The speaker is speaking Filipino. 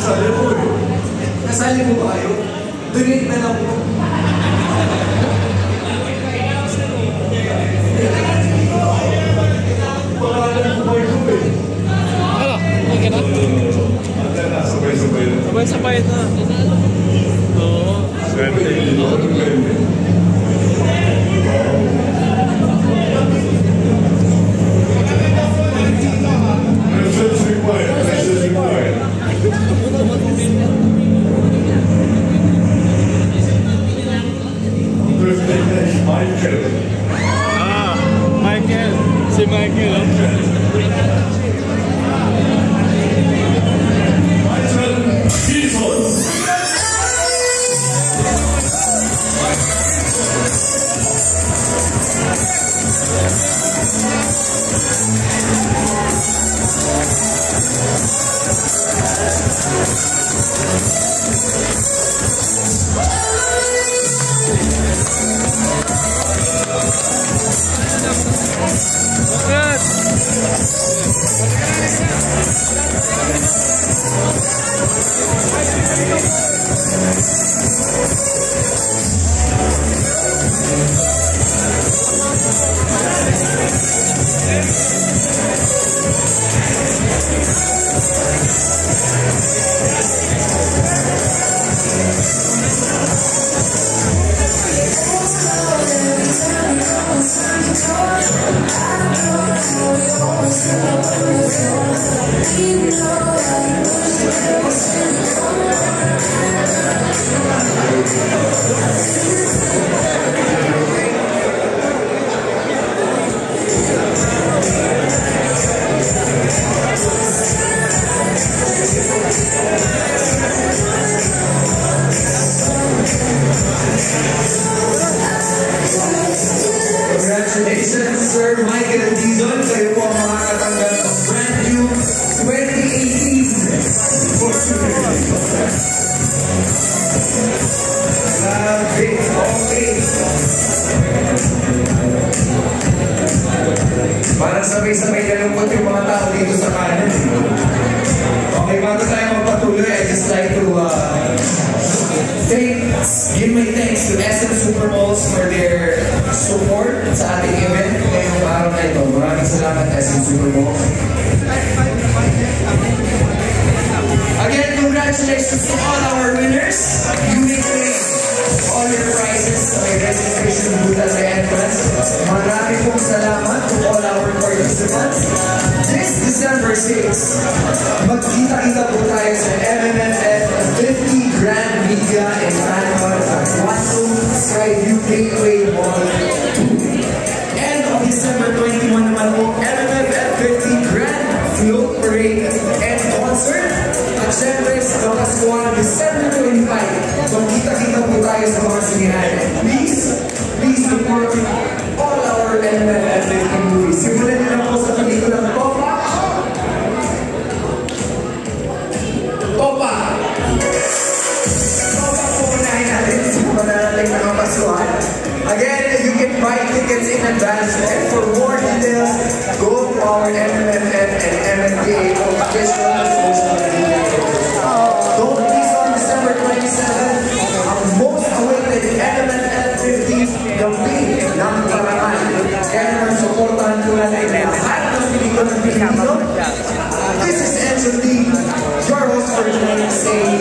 Kasali mo eh. Kasali mo ba kayo? Donate na lang po. Pangalan ko ba ito eh? Ano? Okay na? Sabay-sabay na. Sabay-sabay na. Oo. Swerte. Presence required. Presence required. Birthday dash Michael. Ah, Michael. Si Michael. Michael Gibson. Congratulations, Sir Michael Dizon. Kayo po ang makakatanggap ng brand new 2018 Big Okay. Parang sabay-sabay nalungkot yung mga tao dito sa kanan. Okay, bago tayo magpatuloy, I just like to give my thanks to SM Supermalls for their support sa ating event ngayong araw na ito. Maraming salamat, SM Supermalls. Again, congratulations to all our winners. You may claim all your prizes sa may registration booth at the entrance. Maraming pong salamat to all our participants. This December 6, magkita-kita po tayo sa MMFF 50 Grand Media and Fan at Quantum Skyview Gateway Mall 2. And on December 21 naman po, MMFF 50 Grand Float Parade and Concert. At syempre sa Kapaskuhan, December 25, magkita-kita po tayo sa mga sinihan. Please support all our MMFF 50 movies. Simulan nyo lang po sa pelikulang Topa. Topa po unahin natin sa mananaling na Kapaskuhan. Again, you can buy tickets in advance, and for more details, go to our MMFF and MMDA official social media. Don't miss on December 27, ang most awaited MMFF 50 campaign ng Parangal. Kaya naman supportahan ko natin lahat ng pelikulang Pilipino. This is Enzo D, your host for tonight, saying